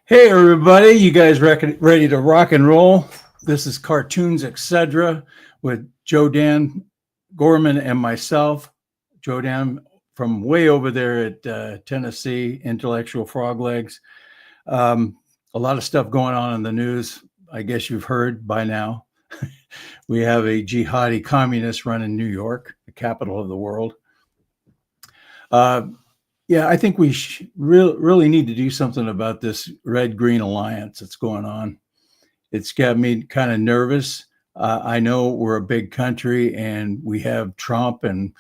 Hey everybody, you guys ready to rock and roll? This is Cartoons Etc with Joe Dan Gorman and myself. Joe Dan from way over there at Tennessee, Intellectual Frog Legs. A lot of stuff going on in the news. I guess you've heard by now. We have a jihadi communist running New York, the capital of the world. Yeah, I think we really need to do something about this red-green alliance that's going on. It's got me kind of nervous. I know we're a big country and we have Trump and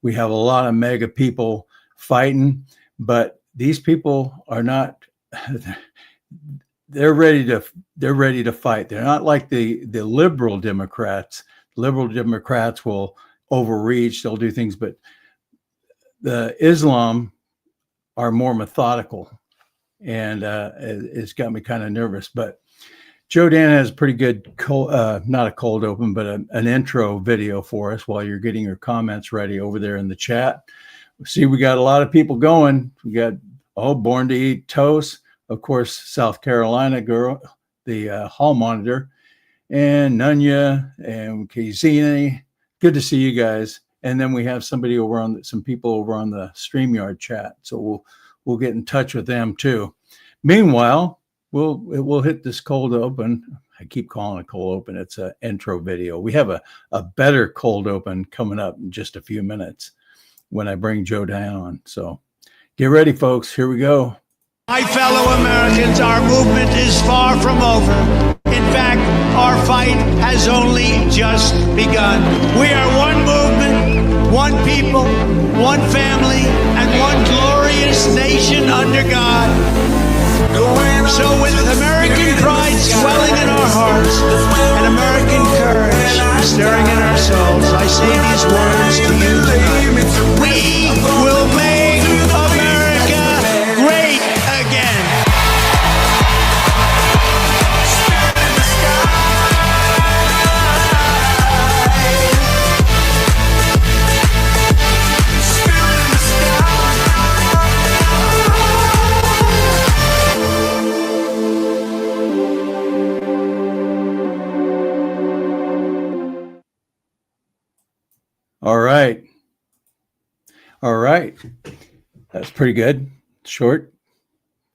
we have a lot of mega people fighting, but these people are not. They're ready to fight. They're not like the liberal Democrats. Liberal Democrats will overreach. They'll do things, but the Islam are more methodical, and it's got me kind of nervous. But Joe Dan has a pretty good, not a cold open, but an intro video for us while you're getting your comments ready over there in the chat. See, we got a lot of people going. We got, Born to Eat Toast, of course, South Carolina girl, the hall monitor, and Nunya and Kazini. Good to see you guys. And then we have some people over on the StreamYard chat. So we'll get in touch with them too. Meanwhile, we'll hit this cold open. I keep calling it cold open. It's an intro video. We have a better cold open coming up in just a few minutes when I bring Joe Dan on. So get ready, folks. Here we go. My fellow Americans, our movement is far from over. In fact, our fight has only just begun. We are one movement, one people, one family, and one glorious nation under God. So with American pride swelling in our hearts and American courage stirring in our souls, I say these words to you tonight. We will make America great again. All right. That's pretty good. Short,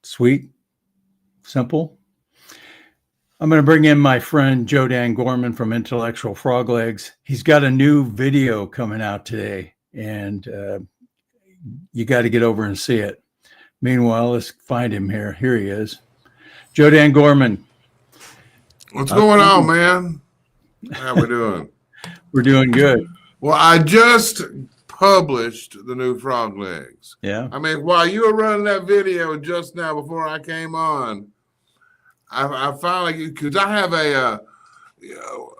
sweet, simple. I'm going to bring in my friend Joe Dan Gorman from Intellectual Frog Legs. He's got a new video coming out today, and you got to get over and see it. Meanwhile, let's find him here. Here he is. Joe Dan Gorman. What's going on, man? How we doing? We're doing good. Well, I just published the new Frog Legs. Yeah. I mean, while you were running that video just now before I came on, I finally, because I have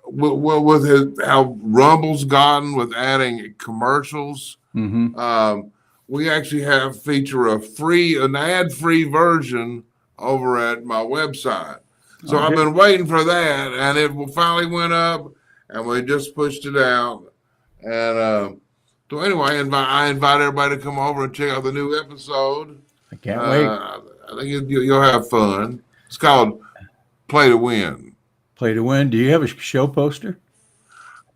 with how Rumble's gotten with adding commercials, we actually feature an ad-free version over at my website. So I've been waiting for that, and it finally went up, and we just pushed it out. And so anyway, I invite everybody to come over and check out the new episode. I can't wait. I think you'll have fun. It's called Play to Win. Play to Win. Do you have a show poster?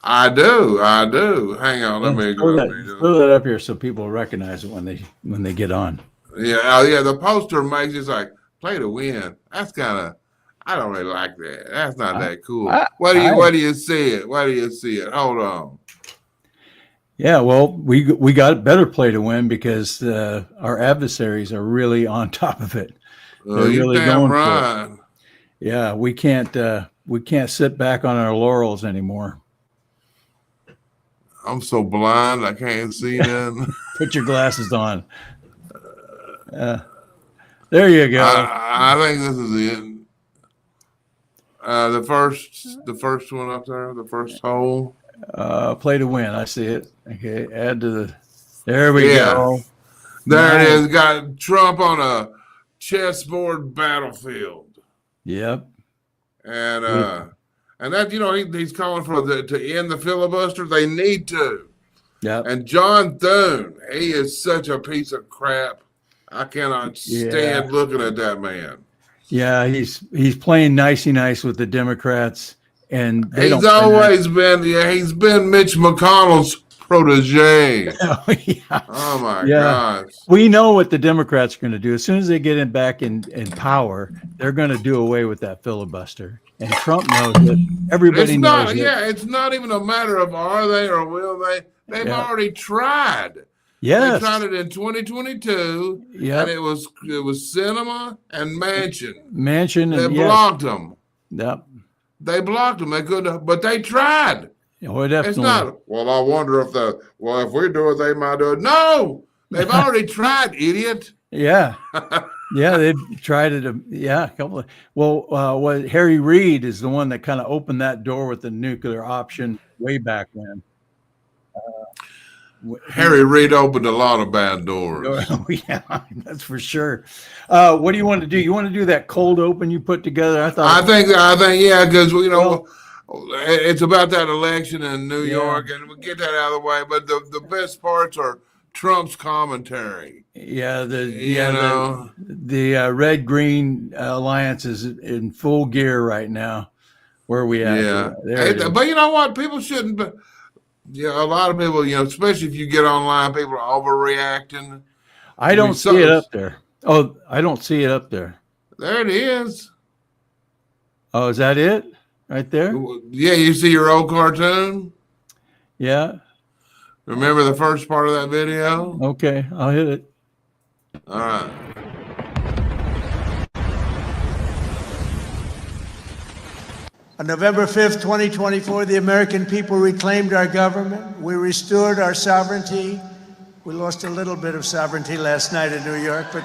I do. Hang on, let me throw that up here so people recognize it when they get on. Yeah. The poster makes it like Play to Win. That's kind of, I don't really like that. That's not that cool. Where do you see it? Where do you see it? Hold on. Yeah, well, we got better Play to Win because our adversaries are really on top of it. They're really going for it. Yeah, we can't sit back on our laurels anymore. I'm so blind I can't see them. Put your glasses on. There you go. I think this is it. The first one up there, the first hole. Play to Win. I see it. Okay, add to the. There we go. There it is. Got Trump on a chessboard battlefield. Yep. And that he's calling for to end the filibuster. They need to. Yeah. And John Thune, he is such a piece of crap. I cannot stand looking at that man. Yeah, he's playing nicey nice with the Democrats, and they He's don't. always been, he's been Mitch McConnell's protege. Oh, yeah. Oh my Yeah. gosh. We know what the Democrats are going to do. As soon as they get back in power, they're going to do away with that filibuster. And Trump knows it. Everybody knows it. Yeah, it's not even a matter of are they or will they. They've already tried. Yes. They tried it in 2022. Yeah. And it was Sinema and Manchin. They blocked them. Yep. They blocked them. They couldn't, but they tried. Oh, definitely. It's not, well, I wonder if if we do it, they might do it. No, they've already tried, idiot. Yeah. Yeah, they've tried it. A couple of. Well, Harry Reid is the one that kind of opened that door with the nuclear option way back when. Harry Reid opened a lot of bad doors. Oh, yeah, that's for sure. What do you want to do? You want to do that cold open you put together? I think, yeah, because it's about that election in New York, and we'll get that out of the way. But the best parts are Trump's commentary. Yeah, the red-green alliance is in full gear right now. Where we at? Yeah, but you know what? People shouldn't. A lot of people, especially if you get online, people are overreacting. I don't see it up there. Oh, I don't see it up there. There it is. Oh, is that it? Right there? Yeah, you see your old cartoon? Yeah. Remember the first part of that video? Okay, I'll hit it. All right. On November 5th, 2024, the American people reclaimed our government. We restored our sovereignty. We lost a little bit of sovereignty last night in New York, but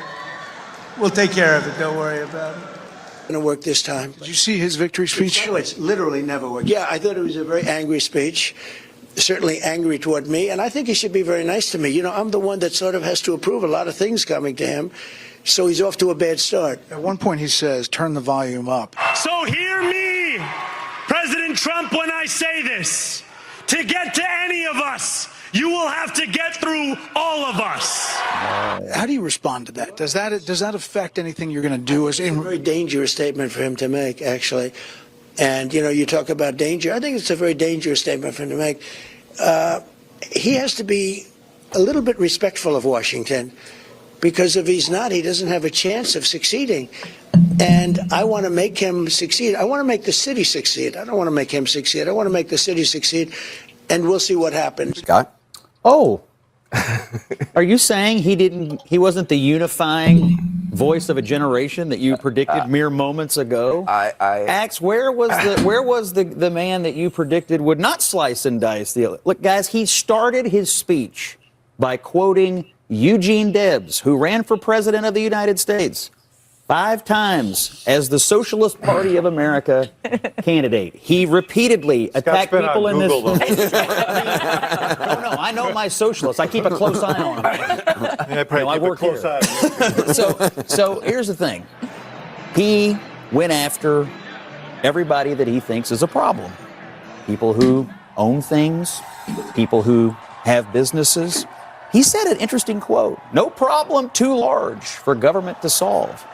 we'll take care of it. Don't worry about it. It's going to work this time. Did you see his victory speech? It's literally never worked. Yeah, I thought it was a very angry speech. Certainly angry toward me, and I think he should be very nice to me. I'm the one that sort of has to approve a lot of things coming to him, so he's off to a bad start. At one point he says, turn the volume up. So hear me, President Trump, when I say this. To get to any of us, you will have to get through all of us. How do you respond to that? Does that affect anything you're going to do? It's a very dangerous statement for him to make, actually. And, you talk about danger. I think it's a very dangerous statement for him to make. He has to be a little bit respectful of Washington, because if he's not, he doesn't have a chance of succeeding. And I want to make him succeed. I want to make the city succeed. I don't want to make him succeed. I want to make the city succeed, and we'll see what happens. Scott? Oh, are you saying he wasn't the unifying voice of a generation that you predicted mere moments ago? Axe, where was the man that you predicted would not slice and dice the? Look, guys, he started his speech by quoting Eugene Debs, who ran for president of the United States 5 times as the Socialist Party of America candidate. He repeatedly attacked people in this. No, I know my socialists. I keep a close eye on them. I work here. So here's the thing. He went after everybody that he thinks is a problem. People who own things, people who have businesses. He said an interesting quote: "No problem too large for government to solve."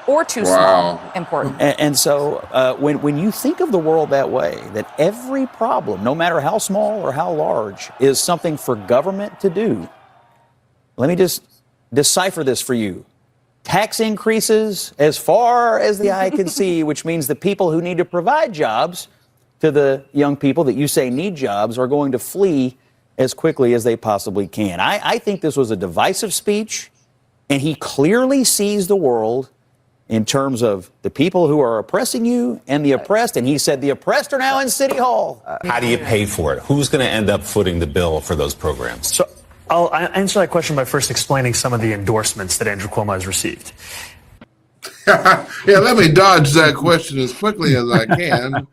Or too small, important. And so when you think of the world that way, that every problem, no matter how small or how large, is something for government to do, let me just decipher this for you. Tax increases as far as the eye can see, which means the people who need to provide jobs to the young people that you say need jobs are going to flee as quickly as they possibly can. I think this was a divisive speech, and he clearly sees the world in terms of the people who are oppressing you and the oppressed. And he said the oppressed are now in City Hall. How do you pay for it? Who's going to end up footing the bill for those programs? So I'll answer that question by first explaining some of the endorsements that Andrew Cuomo has received. Yeah, let me dodge that question as quickly as I can.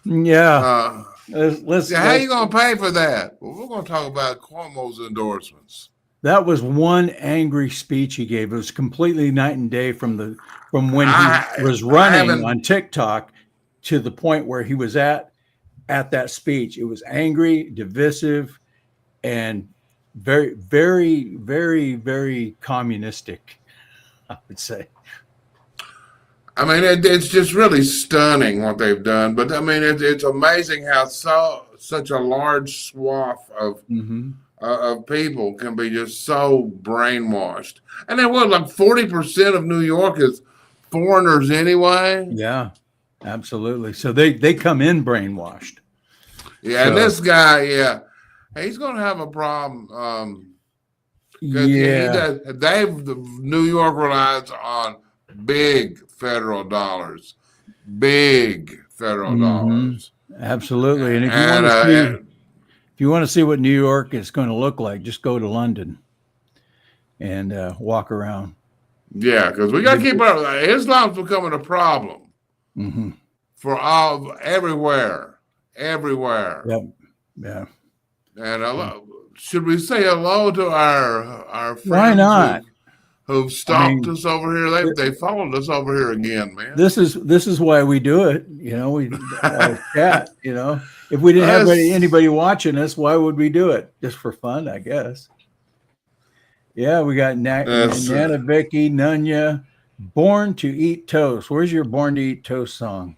Yeah. How are you going to pay for that? Well, we're going to talk about Cuomo's endorsements. That was one angry speech he gave. It was completely night and day from when he was running on TikTok to the point where he was at that speech. It was angry, divisive, and very, very, very, very communistic, I would say. I mean, it's just really stunning what they've done. But I mean, it's amazing how such a large swath of people can be just so brainwashed. And then what, like 40% of New York is foreigners anyway? Yeah, absolutely. So they come in brainwashed. Yeah, So, and this guy, he's going to have a problem. New York relies on big federal dollars. Absolutely. And if you want to see what New York is going to look like, just go to London and walk around. Yeah, because we got to keep up. Islam's becoming a problem for everywhere. Yep. Yeah. And should we say hello to our friends? Why not? Who've stalked us over here? They followed us over here again, man. This is why we do it. You know, we chat. You know, if we didn't have anybody watching us, why would we do it? Just for fun, I guess. Yeah, we got Nana, Vicky, Nunya, Born to Eat Toast. Where's your Born to Eat Toast song?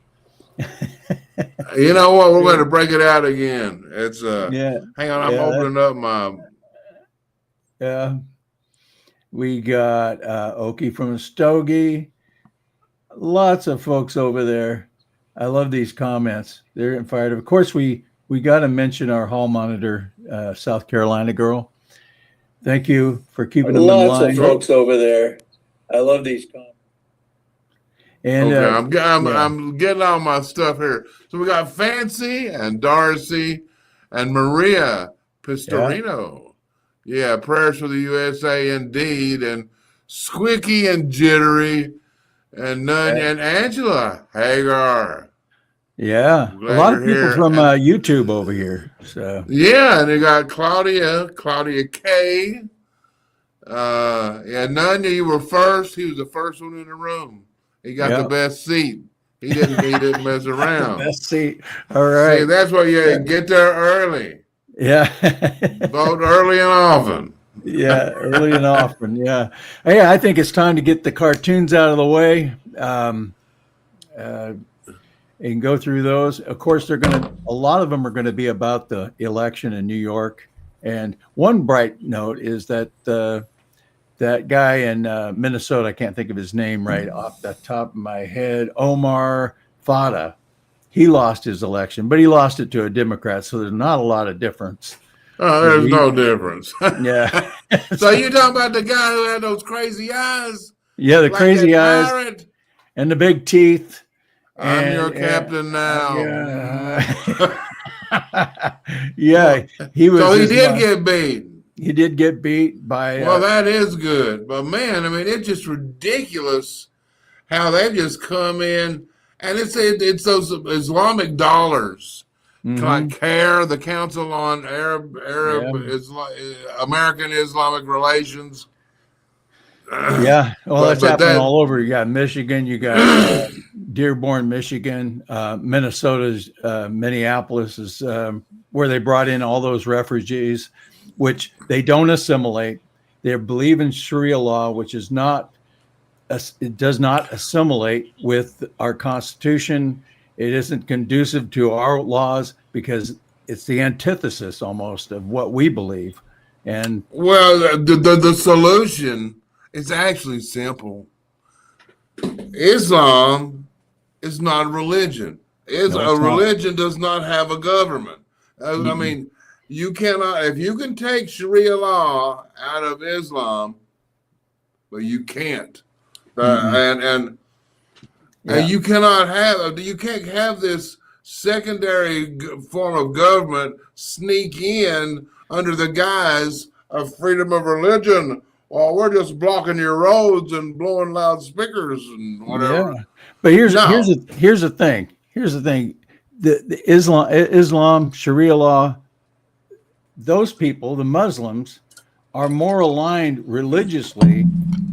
You know what? We're going to break it out again. It's hang on, I'm opening up my. Yeah, we got Okie from Stogie. Lots of folks over there. I love these comments. They're fired up. Of course, we got to mention our hall monitor, South Carolina girl. Thank you for keeping them in line. Lots of folks over there. I love these comments. And okay, I'm getting all my stuff here. So we got Fancy and Darcy and Maria Pistorino. Yeah, prayers for the USA indeed. And Squicky and Jittery and Nunya and Angela Hagar. Yeah, a lot of people from YouTube over here. So yeah, and they got Claudia K. Nunya, you were first. He was the first one in the room. He got the best seat. He didn't mess around. Best seat. All right. See, that's why you get there early. Yeah. Vote early and often. Yeah, early and often. Yeah. Hey, I think it's time to get the cartoons out of the way. And go through those. Of course, a lot of them are going to be about the election in New York. And one bright note is that that guy in Minnesota, I can't think of his name right off the top of my head, Omar Fada, he lost his election, but he lost it to a Democrat. So there's not a lot of difference. Oh, there's no difference. Yeah. So you're talking about the guy who had those crazy eyes? Yeah, the crazy eyes and the big teeth. I'm your captain now. Yeah, he was. So he did get beat. He did get beat by. Well, that is good, but man, I mean, it's just ridiculous how they just come in, and it's those Islamic dollars, like CARE, the Council on American Islamic Relations. Yeah, well, that's happening all over. You got Michigan, you got Dearborn, Michigan, Minnesota's Minneapolis is where they brought in all those refugees, which they don't assimilate. They believe in Sharia law, which is it does not assimilate with our Constitution. It isn't conducive to our laws because it's the antithesis almost of what we believe. And well, the solution is actually simple. Islam is not a religion. Religion does not have a government. I mean, you cannot, if you can take Sharia law out of Islam, but you can't. And you can't have this secondary form of government sneak in under the guise of freedom of religion. Well, we're just blocking your roads and blowing loudspeakers and whatever. Yeah. But here's the thing. The Islam, Sharia law, those people, the Muslims, are more aligned religiously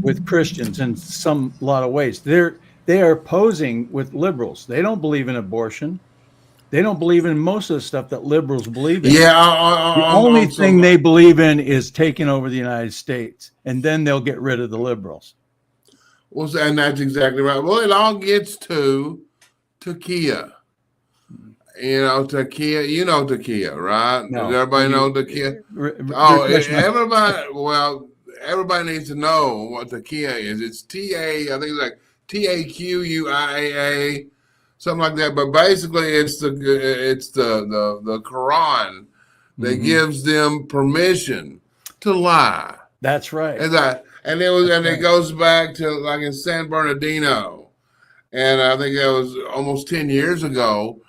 with Christians in a lot of ways. They are posing with liberals. They don't believe in abortion. They don't believe in most of the stuff that liberals believe in. Yeah. The only thing they believe in is taking over the United States, and then they'll get rid of the liberals. Well, and that's exactly right. Well, it all gets to Takia. Takia, Takia, right? No. Does everybody know Takia? Everybody needs to know what Takia is. It's I think it's like TAQUIA, something like that. But basically, it's the Quran that gives them permission to lie. That's right. And it goes back to like in San Bernardino, and I think that was almost 10 years ago.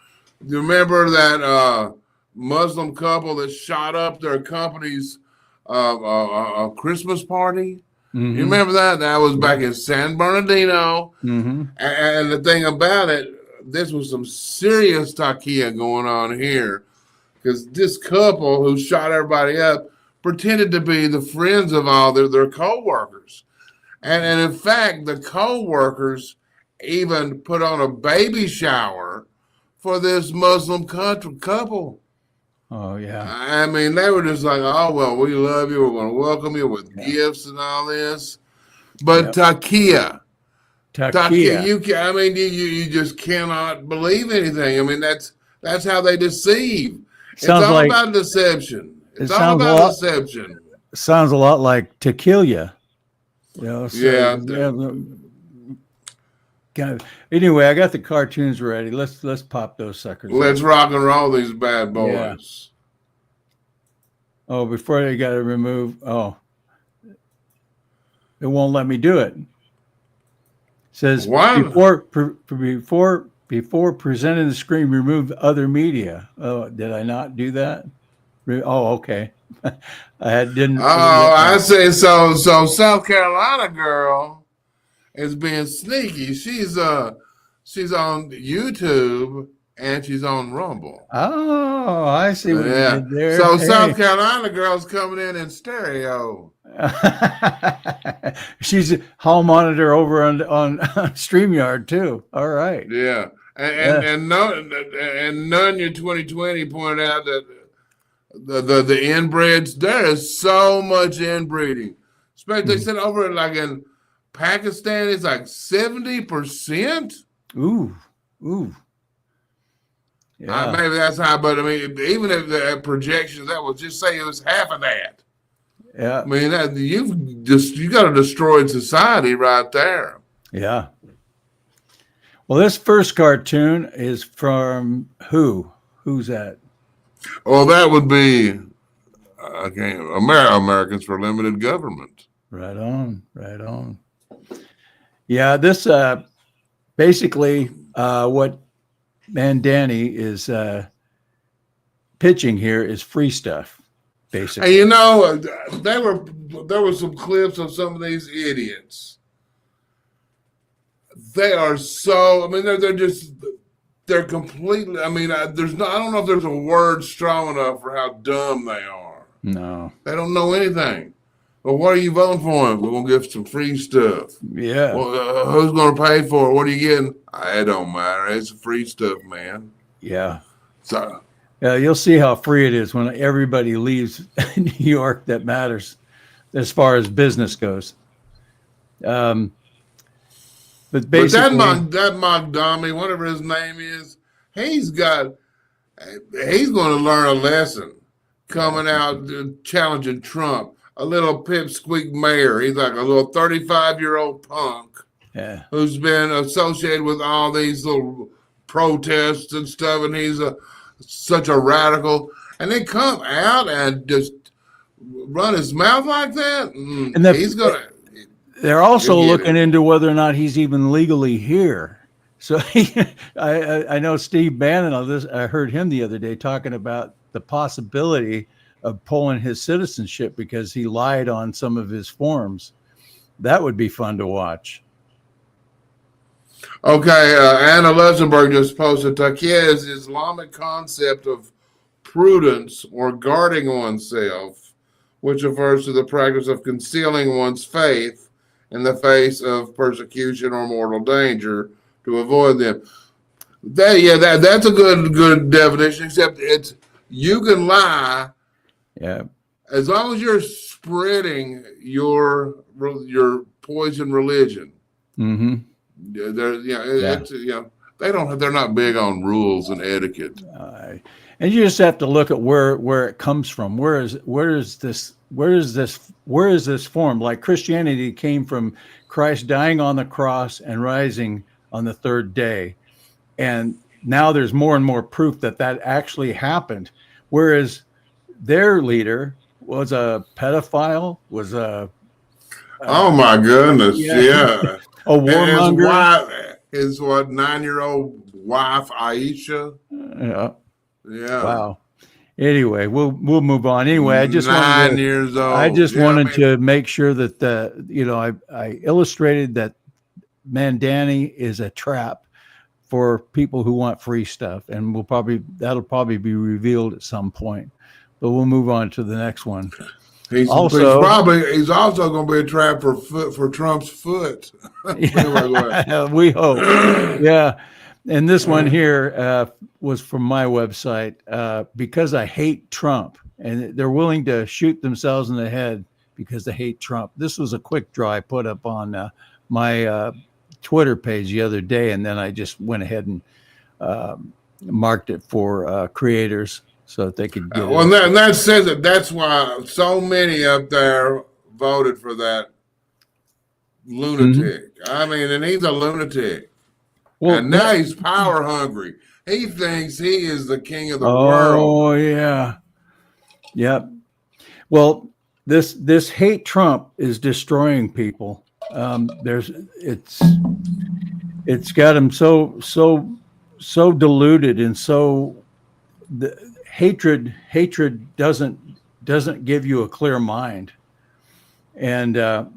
You remember that Muslim couple that shot up their company's Christmas party? Mm-hmm. You remember that? That was back in San Bernardino. Mm-hmm. And the thing about it, this was some serious takia going on here, because this couple who shot everybody up pretended to be the friends of all their co-workers. And in fact, the co-workers even put on a baby shower for this Muslim couple. Oh, yeah. I mean, they were just like, oh, well, we love you. We're going to welcome you with gifts and all this. But Takia, you just cannot believe anything. I mean, that's how they deceive. It's all about deception. It's all about deception. Sounds a lot like tequila. Anyway, I got the cartoons ready. Let's pop those suckers. Let's rock and roll these bad boys. Yeah. Oh, before they got to remove. Oh, it won't let me do it. It says before presenting the screen, remove other media. Oh, did I not do that? Oh, okay. I didn't. Oh, I say so. So South Carolina girl is being sneaky. She's on YouTube and she's on Rumble. Oh, I see what you did there. So South Carolina girl's coming in stereo. She's hall monitor over on StreamYard too. All right. Yeah. And Nunya 2020 pointed out that the inbreds, there is so much inbreeding. Especially they said over like in Pakistan, it's like 70%. Ooh. Yeah. Maybe that's high, but I mean, even if the projections, that would just say it was half of that. Yeah. I mean, you got a destroyed society right there. Yeah. Well, this first cartoon is from who? Who's that? Well, that would be Americans for Limited Government. Right on. Yeah, this basically what Mandani is pitching here is free stuff, basically. And there were some clips of some of these idiots. They are so. I mean, they're completely. I mean, I don't know if there's a word strong enough for how dumb they are. No, they don't know anything. Well, what are you voting for? We're gonna give some free stuff. Yeah. Well, who's gonna pay for it? What are you getting? It don't matter. It's free stuff, man. Yeah. So. You'll see how free it is when everybody leaves New York that matters, as far as business goes. But basically, that Mogdami, whatever his name is, he's going to learn a lesson coming out challenging Trump. A little pipsqueak mayor. He's like a little 35-year-old punk who's been associated with all these little protests and stuff, and he's such a radical. And they come out and just run his mouth like that. And he's going to. They're also looking into whether or not he's even legally here. So I know Steve Bannon on this. I heard him the other day talking about the possibility of pulling his citizenship because he lied on some of his forms. That would be fun to watch. Okay, Anna Luxemburg just posted, Takia is the Islamic concept of prudence or guarding oneself, which refers to the practice of concealing one's faith in the face of persecution or mortal danger to avoid them. That's a good definition, except you can lie as long as you're spreading your poison religion. Mm-hmm. They're not big on rules and etiquette. And you just have to look at where it comes from. Where is this formed? Like Christianity came from Christ dying on the cross and rising on the third day. And now there's more and more proof that actually happened. Whereas their leader was a pedophile, was a oh my goodness, yeah. A warmonger. His 9-year-old wife Aisha. Yeah. Wow. Anyway, we'll move on. Anyway, I just 9 years old. I just wanted to make sure that I illustrated that Mandani is a trap for people who want free stuff, and that'll probably be revealed at some point. But we'll move on to the next one. He's also going to be a trap for Trump's foot. Yeah, we hope. Yeah. And this one here was from my website, because I hate Trump, and they're willing to shoot themselves in the head because they hate Trump. This was a quick draw I put up on my Twitter page the other day, and then I just went ahead and marked it for creators so that they could get it. And that says that that's why so many up there voted for that lunatic. Mm-hmm. I mean, and he's a lunatic. Well, and now he's power hungry. He thinks he is the king of the world. Oh, yeah. Yep. Well, this hate Trump is destroying people. It's got him so diluted, and so the hatred doesn't give you a clear mind, and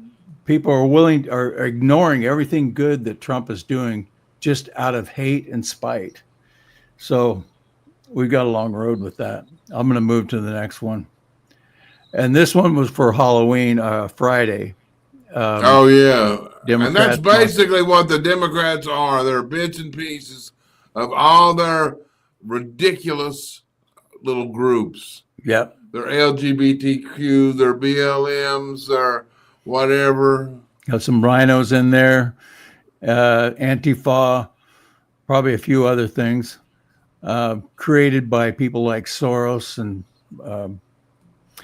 people are ignoring everything good that Trump is doing just out of hate and spite. So we've got a long road with that. I'm going to move to the next one. And this one was for Halloween, Friday. Oh, yeah. Democrats, and that's basically what the Democrats are. They're bits and pieces of all their ridiculous little groups. Yep. They're LGBTQ, they're BLMs, they're whatever. Got some rhinos in there. Antifa, probably a few other things, created by people like Soros. And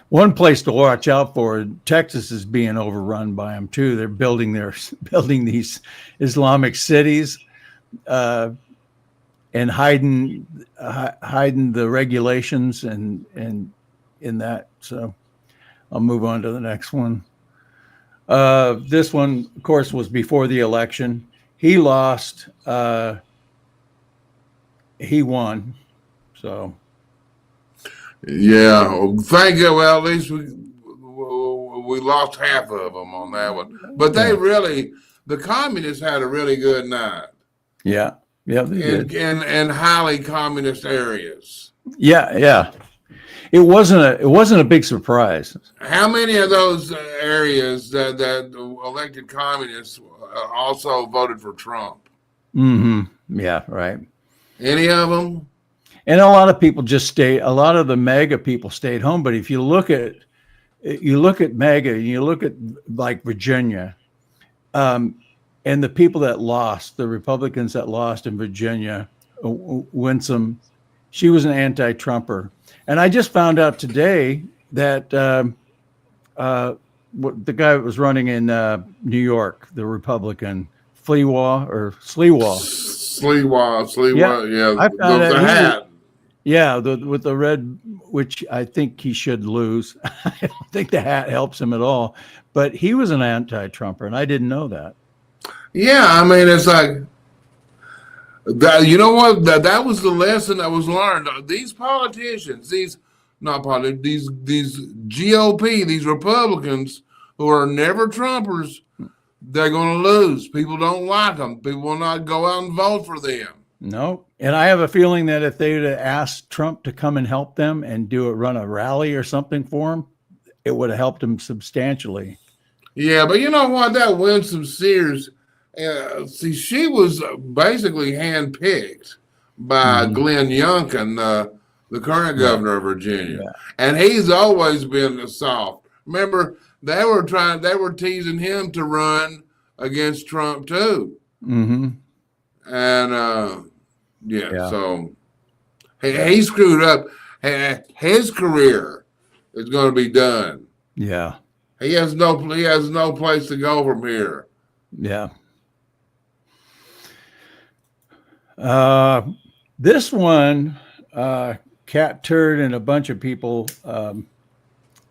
one place to watch out for, Texas is being overrun by them too. They're building these Islamic cities, and hiding the regulations and in that. So I'll move on to the next one. This one, of course, was before the election. He lost. He won. So, yeah. Thank you. Well, at least we lost half of them on that one. But the communists had a really good night. Yeah. Yeah. They did. In highly communist areas. Yeah. Yeah. It wasn't a big surprise. How many of those areas that elected communists also voted for Trump? Mm-hmm. Yeah, right. Any of them? And a lot of people a lot of the MAGA people stayed home. But if you look at MAGA, you look at like Virginia, and the people that lost, the Republicans that lost in Virginia, Winsome, she was an anti-Trumper. And I just found out today that the guy that was running in New York, the Republican, Sleewa. Yeah, I found the hat. Yeah, with the red, which I think he should lose. I don't think the hat helps him at all. But he was an anti-Trumper, and I didn't know that. Yeah, I mean, it's like, that, you know what? That was the lesson that was learned. These politicians, these GOP, these Republicans who are never Trumpers, they're going to lose. People don't like them. People will not go out and vote for them. No. And I have a feeling that if they would have asked Trump to come and help them and run a rally or something for him, it would have helped him substantially. Yeah, but you know what? That Winsome Sears, she was basically handpicked by Glenn Youngkin, the current governor of Virginia. Yeah. And he's always been soft. Remember, they were teasing him to run against Trump too. Mm-hmm. And Yeah. so he screwed up. His career is going to be done. Yeah. He has no place to go from here. Yeah. This one, Cat Turd and a bunch of people,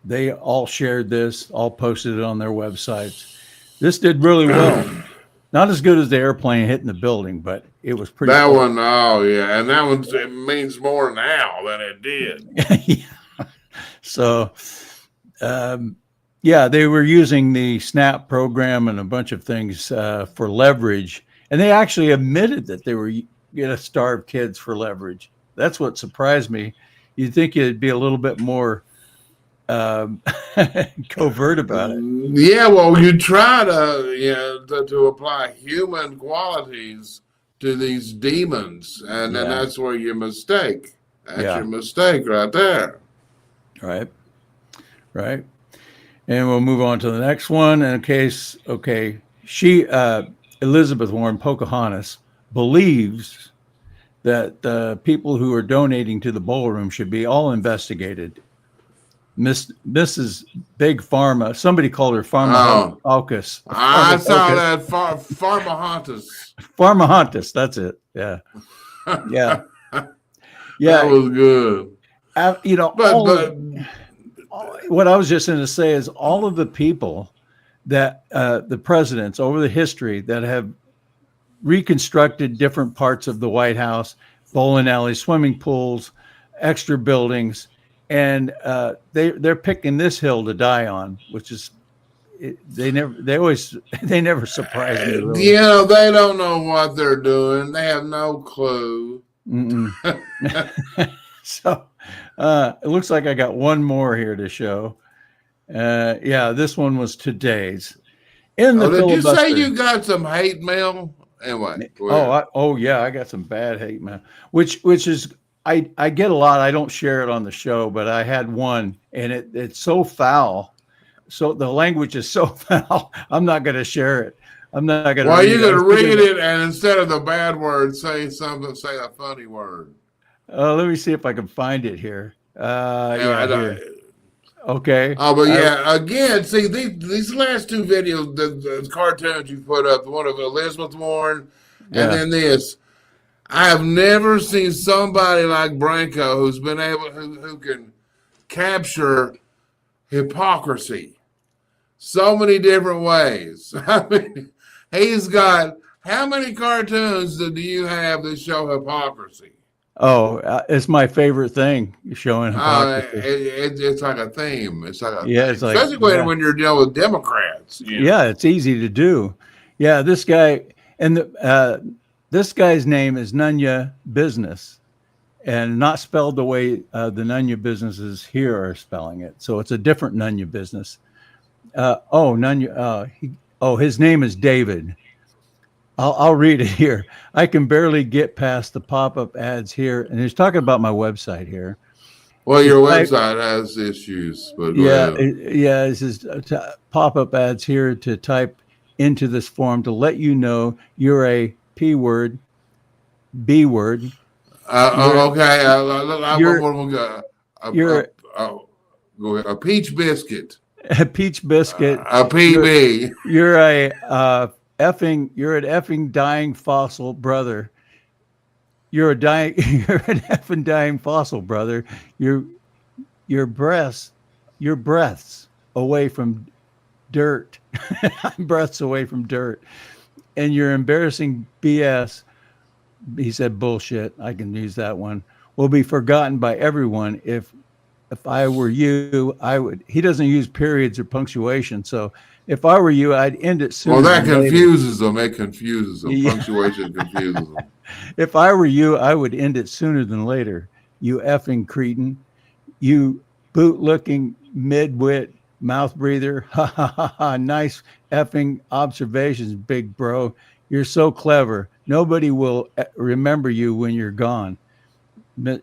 they all shared this, all posted it on their websites. This did really well. Not as good as the airplane hitting the building, but it was pretty. That cool. one, oh yeah, and that one, it means more now than it did. Yeah. So, yeah, they were using the SNAP program and a bunch of things for leverage, and they actually admitted that they were going to starve kids for leverage. That's what surprised me. You'd think it'd be a little bit more covert about it. Yeah, well, you try to apply human qualities to these demons, and then that's where you mistake. That's your mistake right there. Right. Right. And we'll move on to the next one. In case, okay, she, Elizabeth Warren, Pocahontas, believes that the people who are donating to the ballroom should be all investigated. Mrs. Big Pharma, somebody called her Pharmahocus. I saw that Pharmahontas. Pharmahontas, that's it. Yeah. Yeah. Yeah. That was good. You know, what I was just going to say is all of the people that the presidents over the history that have reconstructed different parts of the White House, bowling alleys, swimming pools, extra buildings, and they're picking this hill to die on, which is they never surprise me. Really. Yeah, they don't know what they're doing. They have no clue. So it looks like I got one more here to show. Yeah, this one was today's. In the did you filibuster. say you got some hate mail? Anyway. Yeah, I got some bad hate mail, which is I get a lot. I don't share it on the show, but I had one, and it's so foul. So the language is so foul. I'm not going to share it. I'm not going to. Well, you're going to read it, and instead of the bad word, say a funny word. Let me see if I can find it here. Here. Okay. Oh, but yeah, again, see these last two videos, the cartoons you put up, the one of Elizabeth Warren, and then this. I have never seen somebody like Branco who's been able who can capture hypocrisy so many different ways. I mean, he's got how many cartoons do you have that show hypocrisy? Oh, it's my favorite thing, showing hypocrisy. It's like a theme. It's like it's like, especially when you're dealing with Democrats. Yeah, it's easy to do. Yeah, this guy and this guy's name is Nunya Business, and not spelled the way the Nunya businesses here are spelling it. So it's a different Nunya business. Nunya. His name is David. I'll read it here. I can barely get past the pop-up ads here, and he's talking about my website here. Well, your website has issues, but it says pop-up ads here to type into this form to let you know you're a P word, B word. Okay. You're a peach biscuit. A peach biscuit. A PB. You're an effing dying fossil brother. You're an effing dying fossil brother. Your breaths away from dirt. Breaths away from dirt. And your embarrassing BS, he said bullshit, I can use that one, will be forgotten by everyone. If I were you, I would. He doesn't use periods or punctuation, so if I were you, I'd end it sooner. Well, that confuses them. It confuses them. Yeah. Punctuation confuses them. If I were you, I would end it sooner than later. You effing cretin. You boot-looking mid-wit mouth breather. Ha ha ha ha. Nice effing observations, big bro. You're so clever. Nobody will remember you when you're gone.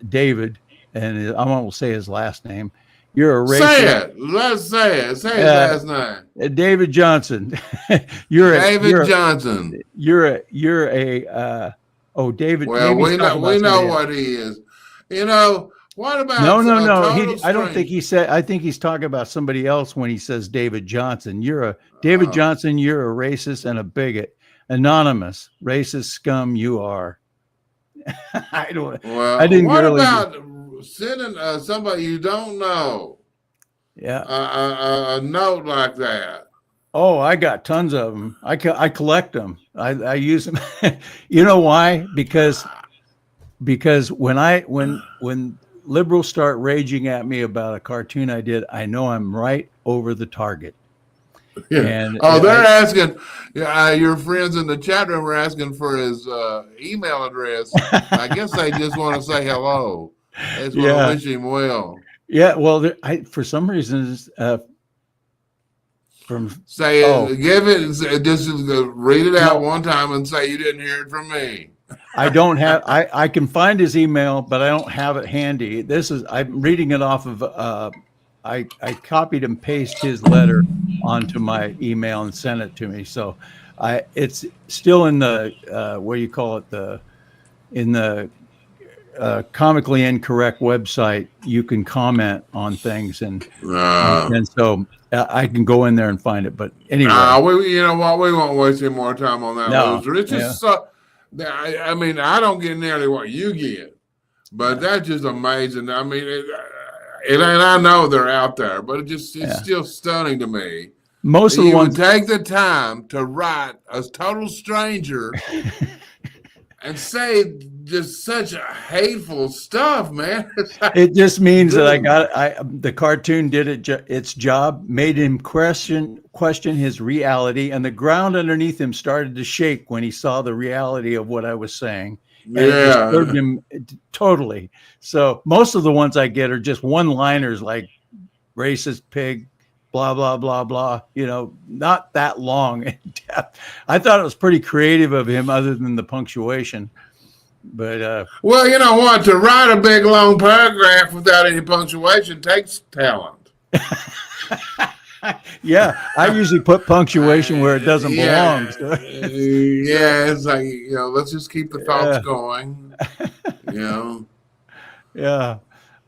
David, and I won't say his last name. You're a racist. Say it. Let's say it. Say his last name. David Johnson. David Johnson. David. Well, we know what he is. You know, what about no. I don't think he said. I think he's talking about somebody else when he says David Johnson. David Johnson. You're a racist and a bigot. Anonymous racist scum. You are. I don't. Well, I didn't. What about sending somebody you don't know? Yeah. A note like that. Oh, I got tons of them. I collect them. I use them. You know why? Because when liberals start raging at me about a cartoon I did, I know I'm right over the target. Yeah. And they're asking. Your friends in the chat room are asking for his email address. I guess they just want to say hello. They just want to wish him well. Yeah. Well, for some reasons, give it. Just read it out one time and say you didn't hear it from me. I don't have. I can find his email, but I don't have it handy. I'm reading it off of. I copied and pasted his letter onto my email and sent it to me. So it's still in the what do you call it, in the comically incorrect website. You can comment on things and so I can go in there and find it. But anyway, you know what? We won't waste any more time on that. No, loser. It's just I mean, I don't get nearly what you get, but that's just amazing. I mean. And I know they're out there, but it's still stunning to me. Most of the ones take the time to write a total stranger and say just such hateful stuff, man. It just means that the cartoon did its job, made him question his reality, and the ground underneath him started to shake when he saw the reality of what I was saying. And it disturbed him totally. So most of the ones I get are just one-liners like racist pig, blah, blah, blah, blah, not that long in depth. I thought it was pretty creative of him other than the punctuation. But well, you know what? To write a big, long paragraph without any punctuation takes talent. Yeah, I usually put punctuation where it doesn't belong. So. It's like, let's just keep the thoughts going. Yeah,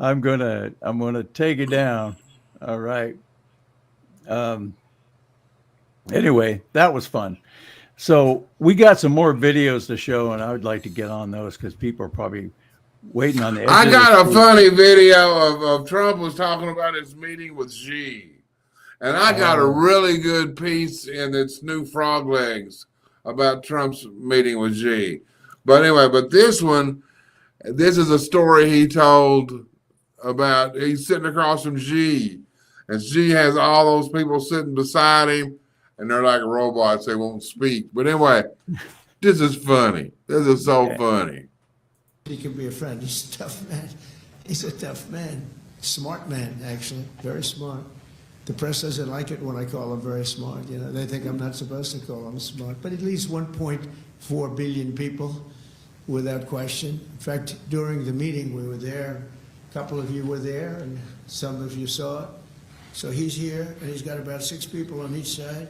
I'm gonna take it down. All right. Anyway, that was fun. So we got some more videos to show, and I would like to get on those because people are probably waiting on the edge. I got a funny video of Trump was talking about his meeting with Xi. And I got a really good piece in its new Frog Legs about Trump's meeting with Xi. But anyway, this is a story he told about he's sitting across from Xi. And Xi has all those people sitting beside him, and they're like robots. They won't speak. But anyway, this is funny. This is so funny. He can be a friend. He's a tough man. He's a tough man. Smart man, actually. Very smart. The press doesn't like it when I call him very smart. They think I'm not supposed to call him smart. But at least 1.4 billion people, without question. In fact, during the meeting, we were there. A couple of you were there, and some of you saw it. So he's here, and he's got about 6 people on each side.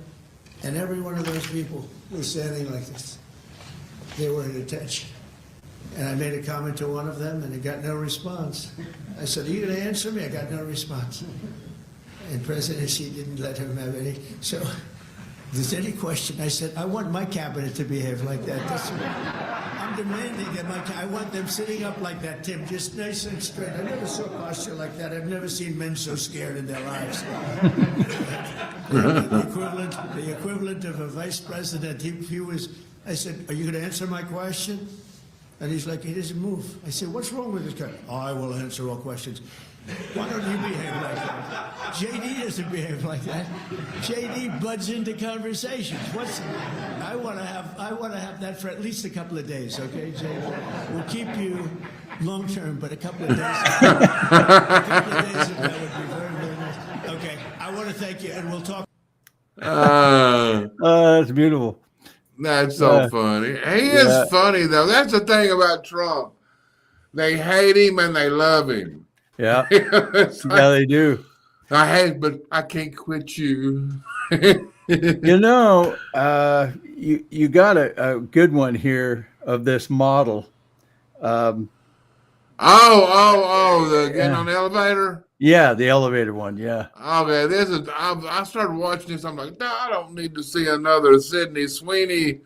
And every one of those people was standing like this. They were at attention. And I made a comment to one of them, and I got no response. I said, are you going to answer me? I got no response. And President Xi didn't let him have any. So if there's any question, I said, I want my cabinet to behave like that. I'm demanding that I want them sitting up like that, Tim, just nice and straight. I never saw posture like that. I've never seen men so scared in their lives. The equivalent of a vice president, he was, I said, are you going to answer my question? And he's like, he doesn't move. I said, what's wrong with this guy? I will answer all questions. Why don't you behave like that? JD doesn't behave like that. JD buds into conversations. I want to have that for at least a couple of days, okay, JD? We'll keep you long term, but a couple of days. That would be very, very nice. Okay, I want to thank you, and we'll talk. That's beautiful. That's so funny. He is funny, though. That's the thing about Trump. They hate him and they love him. Yeah. It's like, Yeah, they do. I hate, but I can't quit you. You know, you got a good one here of this model. Um, The getting yeah. on the elevator. Yeah, the elevator one. Yeah. Okay, this is. I started watching this. I'm like, no, I don't need to see another Sydney Sweeney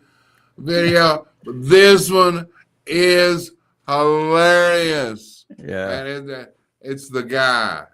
video. This one is hilarious. Yeah. And it's the guy.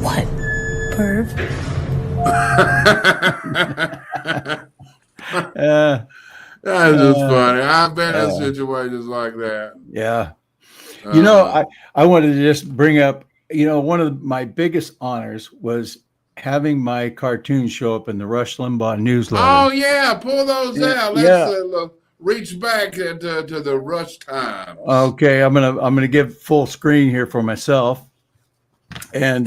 What? Perv? That's just funny. I've been in situations like that. Yeah. You know, I wanted to just bring up, one of my biggest honors was having my cartoons show up in the Rush Limbaugh newsletter. Oh yeah, pull those out. Yeah. Let's reach back to the Rush time. Okay, I'm gonna give full screen here for myself, and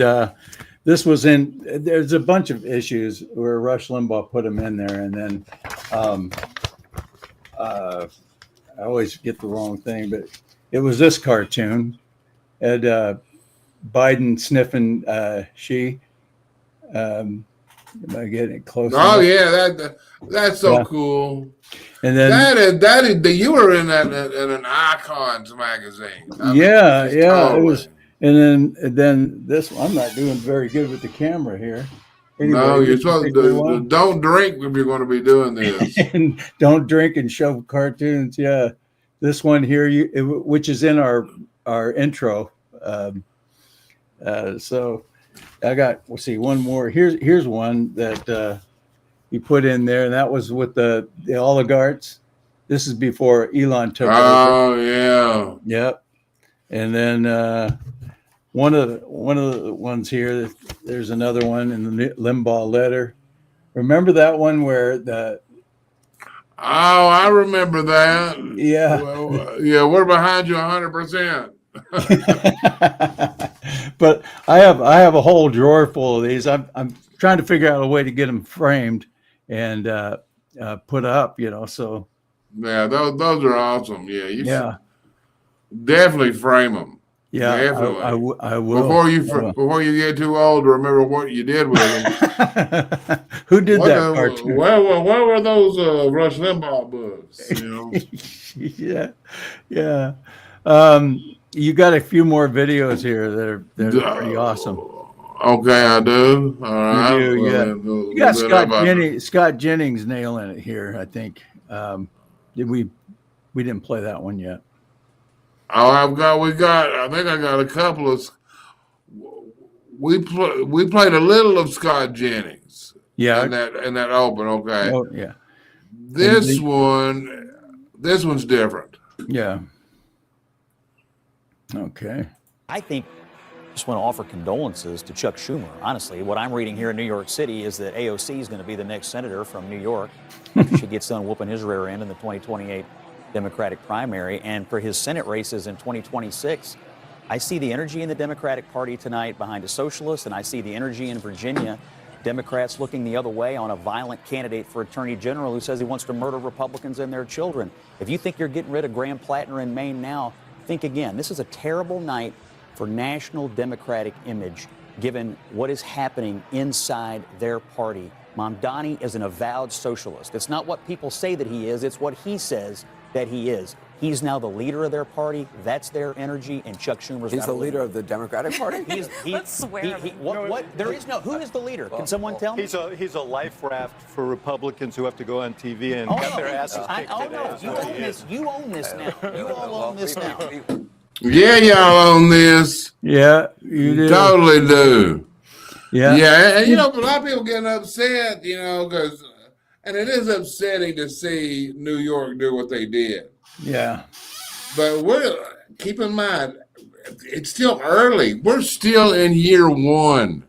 this was in. There's a bunch of issues where Rush Limbaugh put them in there, and then I always get the wrong thing, but it was this cartoon, and Biden sniffing she. Am I getting it close? Oh yeah, that's so cool. And then that is you were in an Icons magazine. It was. And then this one, I'm not doing very good with the camera here. Anyway, no, you're supposed to don't drink if you're going to be doing this. And don't drink and show cartoons. Yeah, this one here, which is in our intro. So I got. We'll see one more. Here's one that you put in there, and that was with the oligarchs. This is before Elon took over. Oh yeah. Yep. And then one of the ones here. There's another one in the Limbaugh letter. Remember that one where the? Oh, I remember that. Yeah. Well, yeah, we're behind you 100%. But I have a whole drawer full of these. I'm trying to figure out a way to get them framed and put up. So. Yeah, those are awesome. Yeah, you should definitely frame them. Yeah, definitely. I will. Before you get too old to remember what you did with them. Who did that cartoon? Where were those Rush Limbaugh books? Yeah. You got a few more videos here that are pretty awesome. Okay, I do. All right. You got Scott Jennings nailing it here, I think. We didn't play that one yet. Oh, I think I got a couple of. We played a little of Scott Jennings. Yeah. In that open. Okay. Oh yeah. This one's different. Yeah. Okay. I think I just want to offer condolences to Chuck Schumer. Honestly, what I'm reading here in New York City is that AOC is going to be the next senator from New York after she gets done whooping his rear end in the 2028 Democratic primary. And for his Senate races in 2026, I see the energy in the Democratic Party tonight behind a socialist, and I see the energy in Virginia, Democrats looking the other way on a violent candidate for Attorney General who says he wants to murder Republicans and their children. If you think you're getting rid of Graham Plattner in Maine now, think again. This is a terrible night for national Democratic image, given what is happening inside their party. Mamdani is an avowed socialist. It's not what people say that he is, it's what he says that he is. He's now the leader of their party. That's their energy, and Chuck Schumer's He's the leader of the Democratic Party? Let's swear. There is no. Who is the leader? Can someone tell me? He's a life raft for Republicans who have to go on TV and get their asses kicked today. You own this now. You all own this now. Yeah, y'all own this. Yeah, you do. Totally do. Yeah. Yeah, and a lot of people getting upset, because, and it is upsetting to see New York do what they did. Yeah. But keep in mind, it's still early. We're still in year one.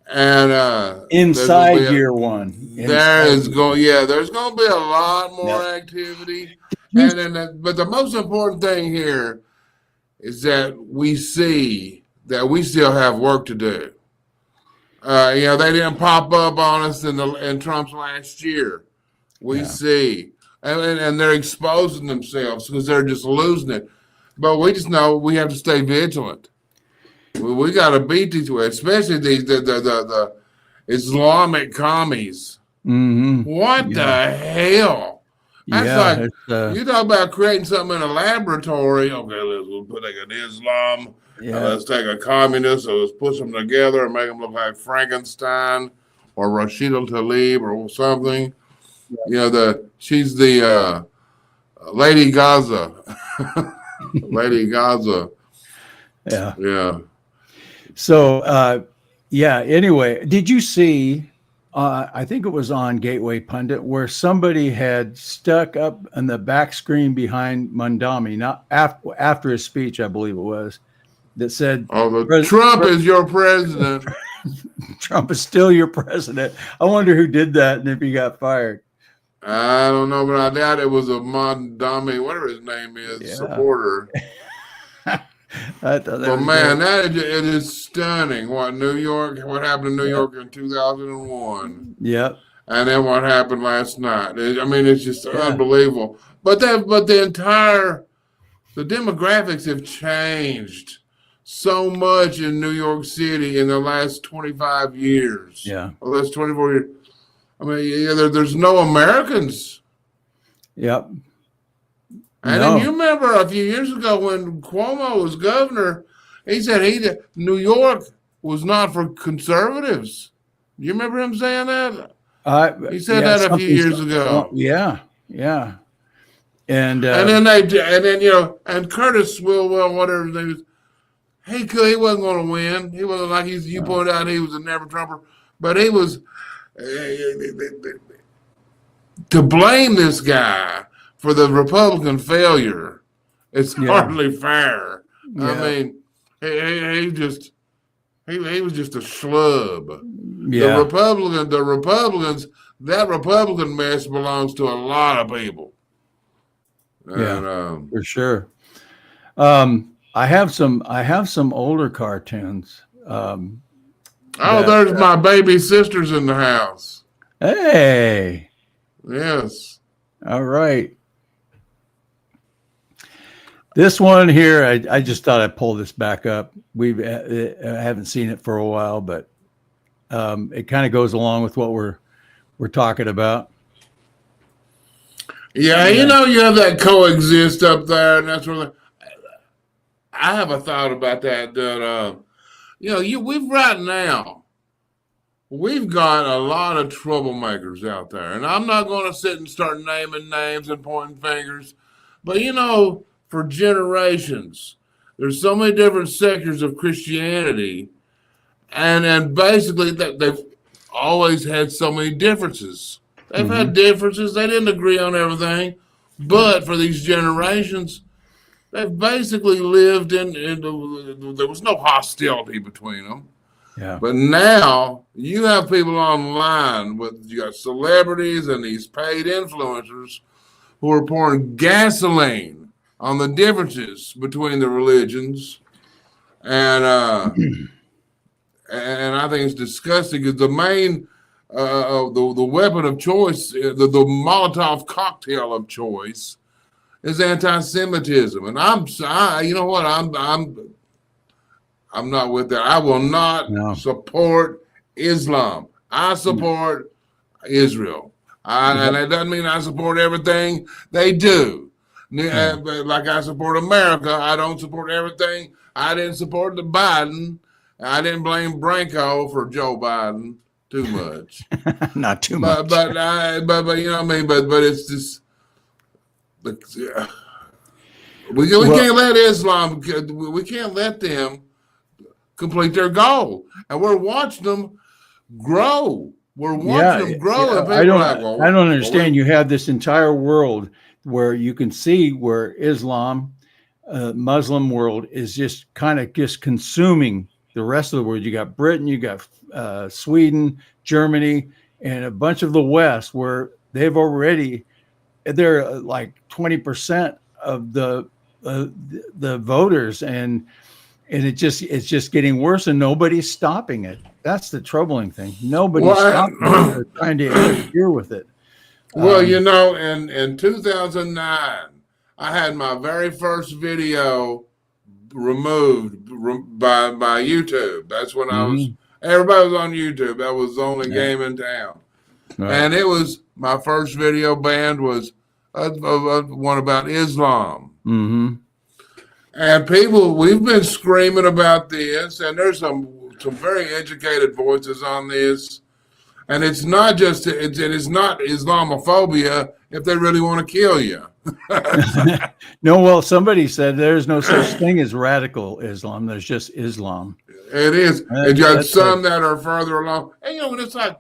And inside year one. There's going to be a lot more activity. And then, but the most important thing here is that we see that we still have work to do. They didn't pop up on us in Trump's last year. We see, and they're exposing themselves because they're just losing it. But we just know we have to stay vigilant. We got to beat these, especially the Islamic commies. Mm-hmm. What the hell? That's you talk about creating something in a laboratory. Okay, let's put like an Islam. Let's take a communist. So let's push them together and make them look like Frankenstein or Rashida Tlaib or something. She's the Lady Gaza. Lady Gaza. Yeah. So, anyway, did you see, I think it was on Gateway Pundit, where somebody had stuck up on the back screen behind Mandami, not after his speech, I believe it was, that said, Trump is your president. Trump is still your president. I wonder who did that and if he got fired. I don't know, but I doubt it was a Mandami, whatever his name is, supporter. But man, it is stunning. What happened in New York in 2001? Yep. And then what happened last night? It's just unbelievable. But the demographics have changed so much in New York City in the last 25 years. Yeah. Well, that's 24 years. There's no Americans. Yep. And then you remember a few years ago when Cuomo was governor, he said New York was not for conservatives. Do you remember him saying that? He said that a few years ago. Yeah. And then Curtis Swilwell, whatever his name is, he wasn't going to win. He wasn't like you pointed out, he was a never Trumper, but he was to blame this guy for the Republican failure. It's hardly fair. Yeah. He was just a schlub. Yeah. The Republicans, that Republican mess belongs to a lot of people. And, for sure. I have some older cartoons. There's my baby sisters in the house. Hey. Yes. All right. This one here, I just thought I'd pull this back up. I haven't seen it for a while, but it kind of goes along with what we're talking about. Yeah, you have that coexist up there, and that's really. I have a thought about that. We've got a lot of troublemakers out there, and I'm not going to sit and start naming names and pointing fingers, but for generations, there's so many different sectors of Christianity, and basically they've always had so many differences. They've had differences. They didn't agree on everything, but for these generations, they've basically lived in there was no hostility between them. Yeah. But now you have people online you got celebrities and these paid influencers who are pouring gasoline on the differences between the religions, and I think it's disgusting because the main the weapon of choice, the Molotov cocktail of choice, is anti-Semitism, and I'm not with that. I will not support Islam. I support Israel, and that doesn't mean I support everything they do. Like I support America, I don't support everything. I didn't support the Biden. I didn't blame Branco for Joe Biden too much. Not too much. But you know what I mean. But it's just we can't let Islam. We can't let them complete their goal, and we're watching them grow. We're watching them grow. And I don't understand. You have this entire world where you can see where Islam, Muslim world is just kind of consuming the rest of the world. You got Britain, you got Sweden, Germany, and a bunch of the West where they're like 20% of the voters, and it's just getting worse, and nobody's stopping it. That's the troubling thing. Nobody's stopping it. They're trying to interfere with it. Well, in 2009, I had my very first video removed by YouTube. That's when everybody was on YouTube. That was the only game in town. Right. And it was, my first video banned was one about Islam. Mm-hmm. And we've been screaming about this, and there's some very educated voices on this. And it's not just, it's not Islamophobia if they really want to kill you. No, well, somebody said there's no such thing as radical Islam. There's just Islam. It is. And you have some that are further along. And, it's like,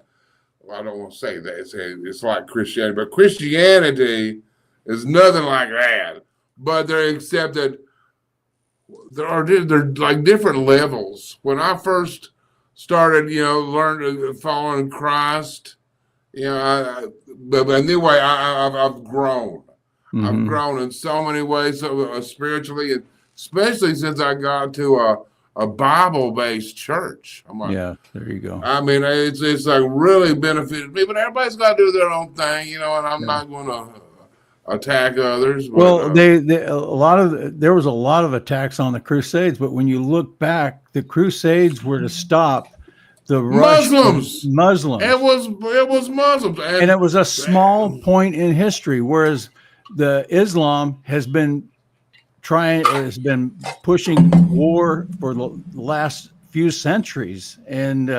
well, I don't want to say that. It's like Christianity. But Christianity is nothing like that. But they accept that they're like different levels. When I first started, learning, following Christ, but anyway, I've grown. Mm-hmm. I've grown in so many ways, spiritually, and especially since I got to a Bible-based church. I'm like, yeah, there you go. I mean, it's like really benefited me, but everybody's got to do their own thing, and I'm not going to attack others. But, well, there was a lot of attacks on the Crusades, but when you look back, the Crusades were to stop the Muslims. It was Muslims, and it was a small point in history, whereas the Islam has been pushing war for the last few centuries, and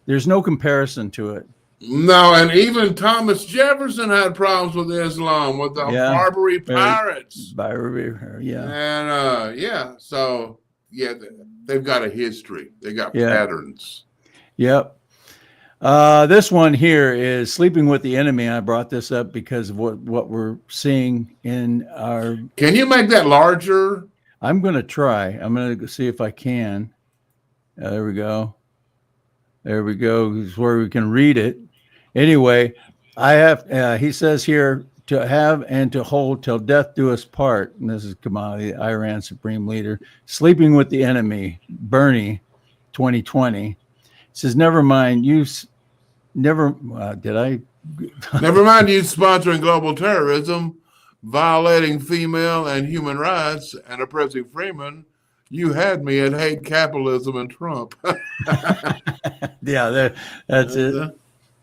there's no comparison to it. No, and even Thomas Jefferson had problems with Islam, with the Barbary pirates. Yeah. So they've got a history. They got patterns. Yep. This one here is sleeping with the enemy. I brought this up because of what we're seeing in our. Can you make that larger? I'm going to try. I'm going to see if I can. There we go. There we go. This is where we can read it. Anyway, I have. He says here, to have and to hold till death do us part. And this is Kamali, the Iran supreme leader, sleeping with the enemy. Bernie, 2020. It says, never mind you. Never mind you sponsoring global terrorism, violating female and human rights, and oppressing freemen. You had me at hate capitalism and Trump. Yeah, that's it.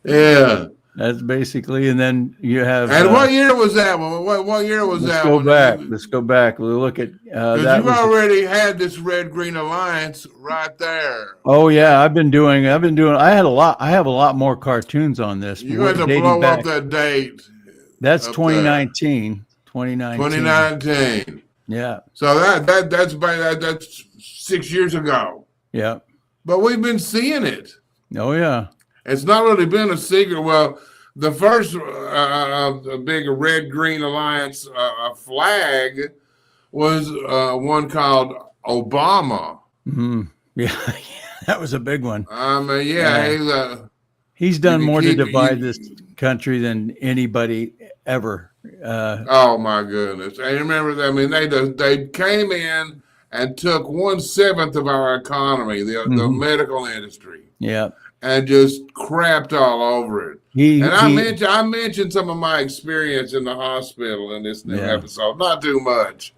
Yeah, that's basically. And then you have. And what year was that one? What year was that one? Let's go back. We'll look at. You've already had this Red-Green Alliance right there. Oh yeah, I have a lot more cartoons on this. You had to blow up that date. That's 2019. 2019. Yeah. So that's 6 years ago. Yeah. But we've been seeing it. Oh yeah. It's not really been a secret. Well, the first big Red-Green Alliance flag was one called Obama. Mm-hmm. Yeah, that was a big one. He's done more to divide this country than anybody ever. Oh my goodness! I remember that. I mean, they came in and took 1/7 of our economy, the medical industry. Yeah. And just crapped all over it. I mentioned some of my experience in the hospital in this new episode. Not too much.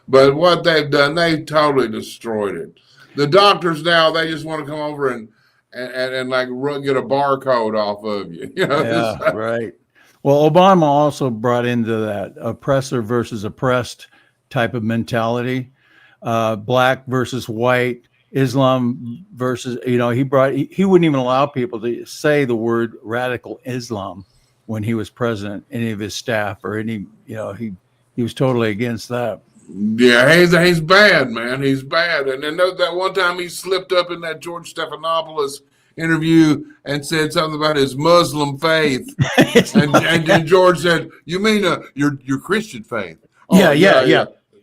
But what they've done, they totally destroyed it. The doctors now, they just want to come over and like get a barcode off of you. Right. Well, Obama also brought into that oppressor versus oppressed type of mentality, black versus white, Islam versus, he wouldn't even allow people to say the word radical Islam when he was president, any of his staff or he was totally against that. Yeah, he's bad, man. He's bad. And then that one time he slipped up in that George Stephanopoulos interview and said something about his Muslim faith. and George said, "You mean your Christian faith?" Oh, yeah.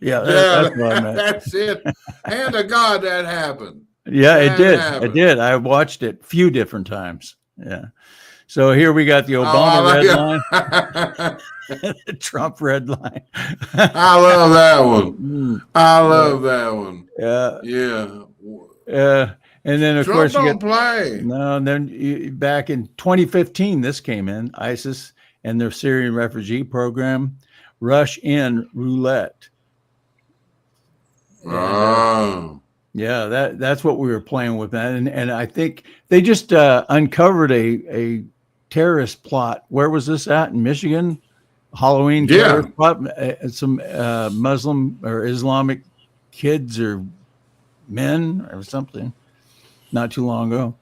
That's what I meant. That's it. And to God, that happened. Yeah, it That did. happened. It did. I watched it a few different times. Yeah. So here we got the Obama red line, the Trump red line. I love that one. I love that one. Yeah. Yeah. And then of Trump course you don't get play. no. And then back in 2015, this came in ISIS and their Syrian refugee program, rush in roulette. Oh. Yeah, that's what we were playing with, and I think they just uncovered a terrorist plot. Where was this at? In Michigan? Halloween terrorist plot. Some Muslim or Islamic kids or men or something not too long ago.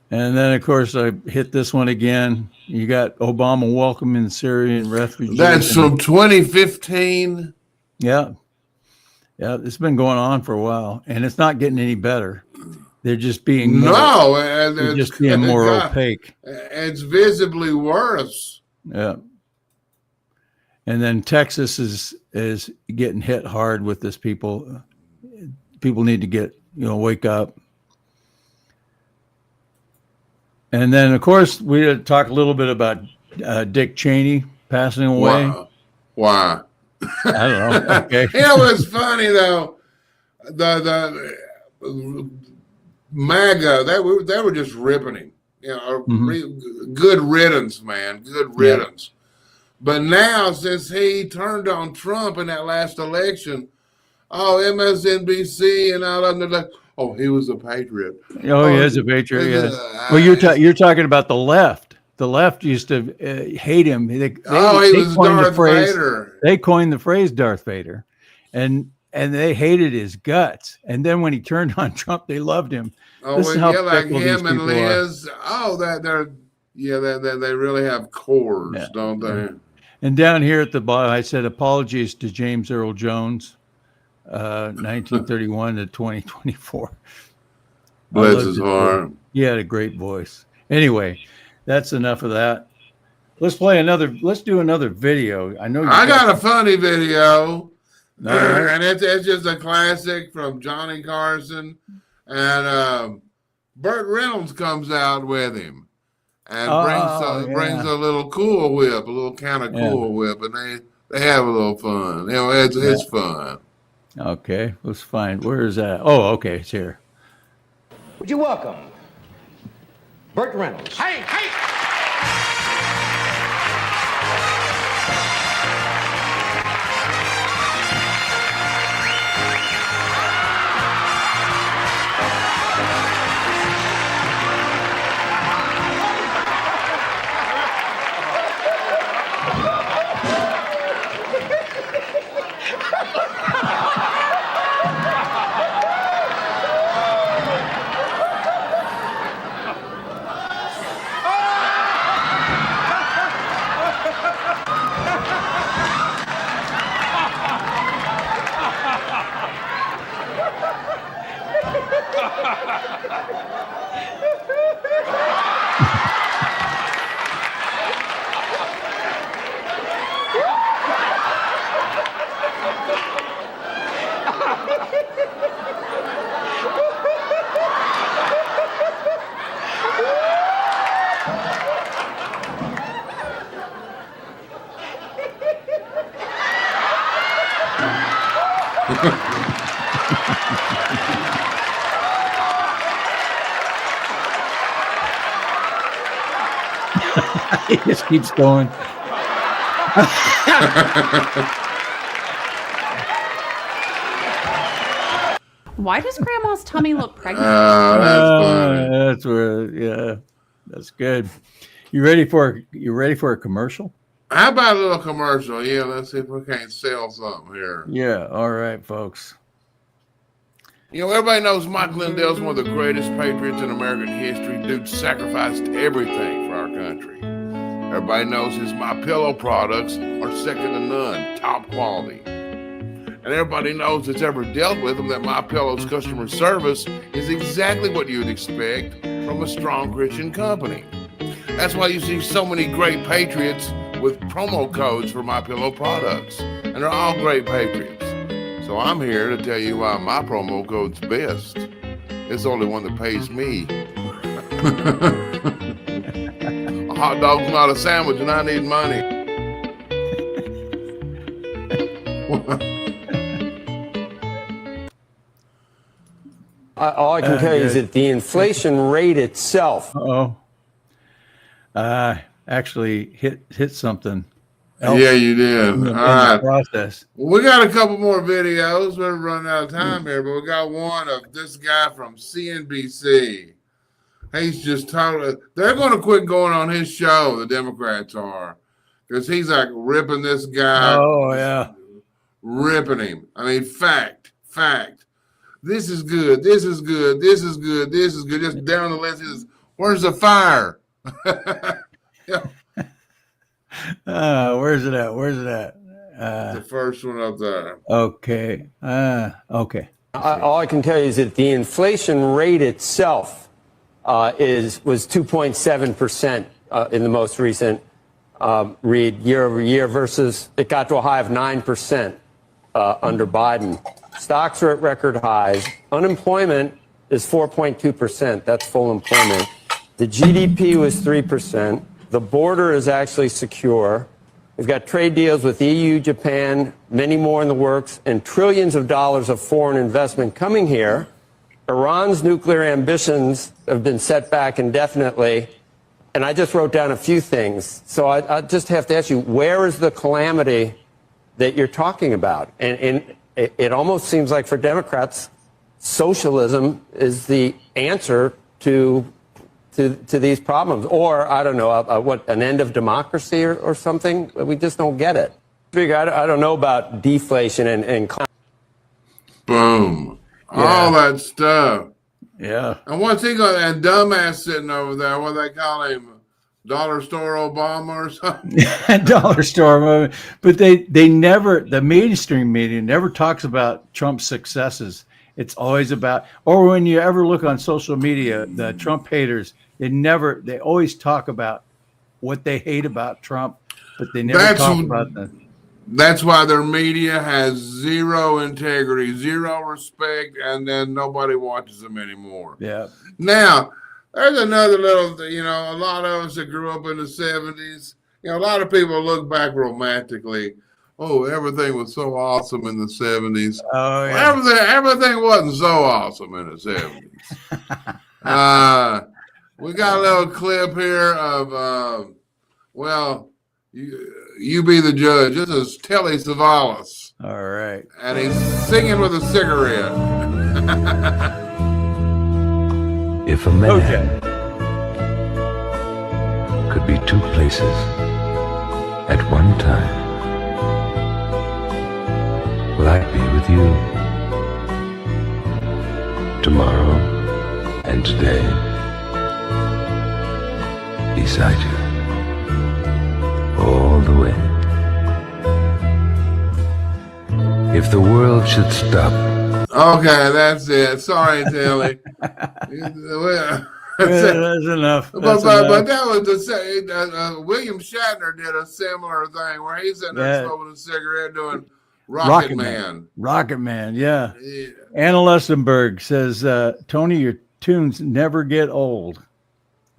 And then, of course, I hit this one again. You got Obama welcoming Syrian refugees. That's from 2015. Yeah. Yeah, it's been going on for a while, and it's not getting any better. They're just being they're just being more opaque. It's visibly worse. Yeah. And then Texas is getting hit hard with this. People need to get, wake up. And then, of course, we talk a little bit about Dick Cheney passing away. Why? I don't know. Okay. It was funny though. The MAGA, they were just ripping him. Good riddance, man. Good riddance. Yeah. But now, since he turned on Trump in that last election, MSNBC and all that, oh, he was a patriot. Oh, he is a patriot. Yeah. Well, you're talking about the left. The left used to hate him. They was Darth Vader. They coined the phrase Darth Vader, and they hated his guts. And then when he turned on Trump, they loved him. Oh, like him and Liz. They really have cores, don't they? And down here at the bottom, I said apologies to James Earl Jones, 1931 to 2024. Bless his heart. He had a great voice. Anyway. That's enough of that. Let's do another video. I know I got a funny video. And it's just a classic from Johnny Carson. And Burt Reynolds comes out with him and brings a little Cool Whip, a little kind of Cool Whip, and they have a little fun. It's fun. Okay, let's find, where is that? Oh, okay, it's here. Would you welcome Burt Reynolds? Hey! He just keeps going. Why does Grandma's tummy look pregnant? That's where, yeah, that's good. You ready for a commercial? How about a little commercial? Yeah, let's see if we can't sell something here. Yeah, all right, folks. Everybody knows Mike Lindell's one of the greatest patriots in American history. Dude sacrificed everything for our country. Everybody knows his MyPillow products are second to none, top quality. And everybody knows that's ever dealt with him that MyPillow's customer service is exactly what you'd expect from a strong Christian company. That's why you see so many great patriots with promo codes for MyPillow products. And they're all great patriots. So I'm here to tell you why my promo code's best. It's the only one that pays me. A hot dog's not a sandwich, and I need money. All I can tell you is that the inflation rate itself. Actually hit something. Yeah, you did. In the All right. process. We got a couple more videos. We're running out of time here, but we got one of this guy from CNBC. He's just totally. They're going to quit going on his show. The Democrats are, because he's like ripping this guy. Oh yeah, ripping him. I mean, fact. This is good. This is good. This is good. This is good. Just down the list is where's the fire? Yeah. Where's it at? The first one up there. Okay. Okay. All I can tell you is that the inflation rate itself was 2.7% in the most recent read year over year versus it got to a high of 9% under Biden. Stocks are at record highs. Unemployment is 4.2%. That's full employment. The GDP was 3%. The border is actually secure. We've got trade deals with EU, Japan, many more in the works, and trillions of dollars of foreign investment coming here. Iran's nuclear ambitions have been set back indefinitely. And I just wrote down a few things. So I just have to ask you, where is the calamity that you're talking about? And it almost seems like for Democrats, socialism is the answer to these problems, or I don't know, an end of democracy or something. We just don't get it. I don't know about deflation and boom, all that stuff. Yeah. And what's he got? That dumbass sitting over there. What they call him? Dollar Store Obama or something? Dollar Store. But they never, the mainstream media never talks about Trump's successes. It's always about, or when you ever look on social media, the Trump haters, they always talk about what they hate about Trump, but they never talk about that. That's why their media has zero integrity, zero respect, and then nobody watches them anymore. Yeah. Now, there's another little, a lot of us that grew up in the 70s, a lot of people look back romantically. Oh, everything was so awesome in the 70s. Oh, yeah. Well, everything wasn't so awesome in the 70s. We got a little clip here of, you be the judge. This is Telly Savalas. All right. And he's singing with a cigarette. If a man could be two places at one time, will I be with you tomorrow and today, beside you, all the way? If the world should stop. Okay, that's it. Sorry, Telly. That's enough. But that was the same. William Shatner did a similar thing where he's in there smoking a cigarette doing Rocket Man. Rocket Man, yeah. Anna Lustenberg says, Tony, your tunes never get old.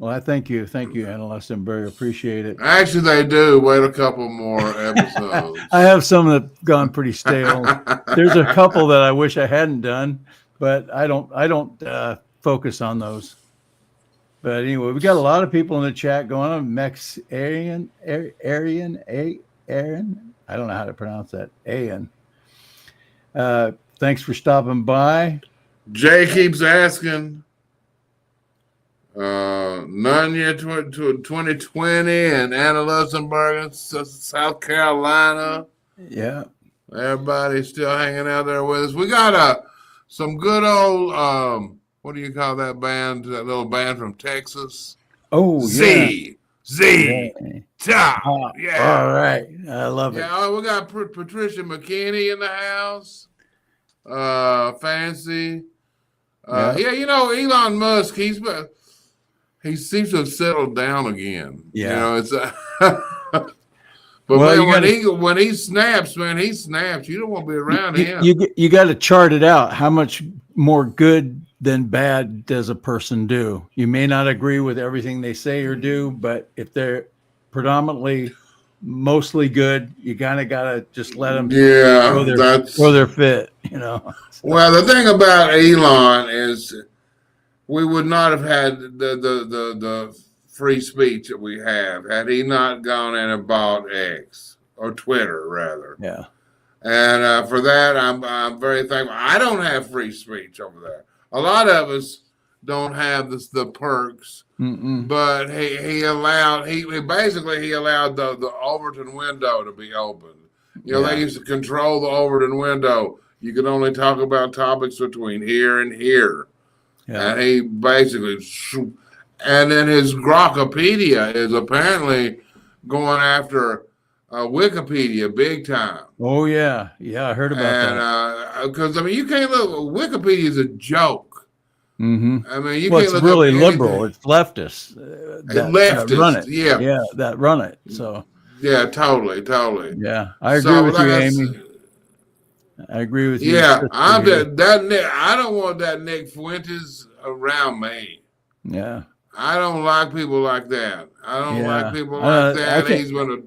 Well, I thank you. Thank you, Anna Lustenberg. Appreciate it. Actually, they do. Wait a couple more episodes. I have some that have gone pretty stale. There's a couple that I wish I hadn't done, but I don't focus on those. But anyway, we got a lot of people in the chat going on. Aaron. I don't know how to pronounce that. Aaron. Thanks for stopping by. Jay keeps asking. None yet to 2020 and Anna Luxembourg, South Carolina. Yeah. Everybody's still hanging out there with us. We got some good old what do you call that band? That little band from Texas? Oh, Z. Top. Yeah. All right. I love it. Yeah, we got Patricia McKinney in the house. Fancy. Elon Musk, he seems to have settled down again. Yeah. It's But Well, man, you when he snaps, man, he snaps. You don't want to be around him. You got to chart it out. How much more good than bad does a person do? You may not agree with everything they say or do, but if they're predominantly mostly good, you kind of got to just let them throw their fit, you know. Well, the thing about Elon is we would not have had the free speech that we have had he not gone in and bought X or Twitter rather. Yeah. And for that, I'm very thankful. I don't have free speech over there. A lot of us don't have the perks, but he allowed the Overton window to be open. You know, they used to control the Overton window. You could only talk about topics between here and here. Yeah. And he basically, and then his Grokpedia is apparently going after Wikipedia big time. Oh yeah, I heard about that. Because I mean, you can't look. Wikipedia is a joke. I mean, you can't it's look really up liberal. It's leftists. That run it. Yeah, that run it. So. Yeah, totally. Yeah, I agree with you, Amy. I agree with you. Yeah, I don't want that Nick Fuentes around me. Yeah, I don't like people like that. I don't like people like that. He's gonna.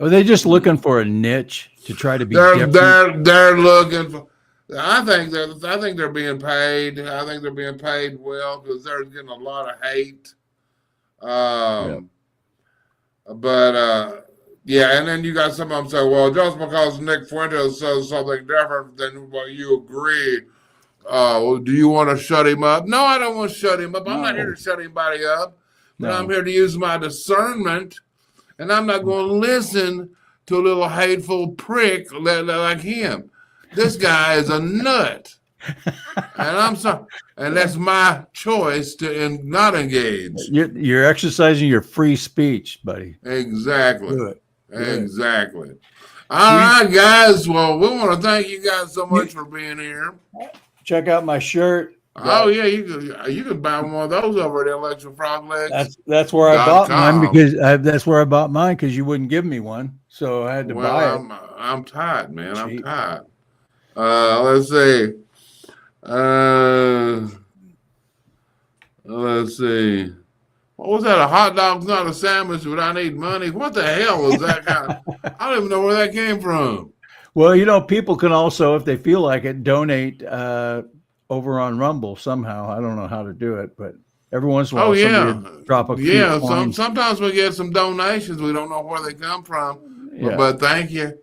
Are they just looking for a niche to try to be different? They're looking for. I think they're being paid. I think they're being paid well because they're getting a lot of hate. But yeah, and then you got some of them say, well, just because Nick Fuentes says something different than what you agree, do you want to shut him up? No, I don't want to shut him up. I'm not here to shut anybody up, but I'm here to use my discernment, and I'm not going to listen to a little hateful prick like him. This guy is a nut. And I'm sorry, and that's my choice to not engage. You're exercising your free speech, buddy. Exactly. Do it. Exactly. All right, guys. Well, we want to thank you guys so much for being here. Check out my shirt. Oh yeah, you could buy one of those over at Intellectual Frog Legs. That's where I bought mine because you wouldn't give me one, so I had to buy it. I'm tired, man. I'm tired. Let's see. Let's see. What was that? A hot dog's not a sandwich, but I need money. What the hell was that kind of? I don't even know where that came from. Well, you know, people can also, if they feel like it, donate over on Rumble somehow. I don't know how to do it, but every once in a while, somebody drop a few coins. Sometimes we get some donations. We don't know where they come from, but thank you.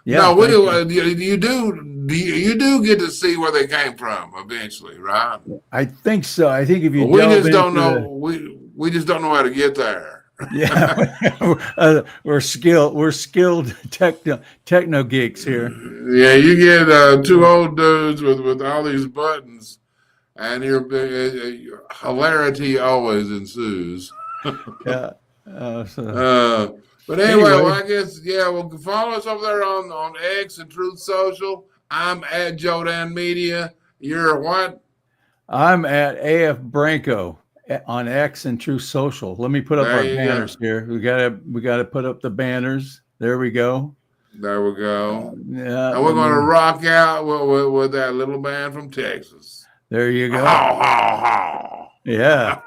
Yeah, no, you do get to see where they came from eventually, right? I think so. I think if you we just don't know. We just don't know how to get there. Yeah, we're skilled techno geeks here. Yeah, you get two old dudes with all these buttons, and your hilarity always ensues. Yeah. But anyway, well, I guess, well, follow us over there on X and Truth Social. I'm at Jodan Media. You're what? I'm at AF Branco on X and Truth Social. Let me put up our banners here. We gotta put up the banners. There we go. There we go. Yeah. And we're gonna rock out with that little band from Texas. There you go. How, how, how. Yeah.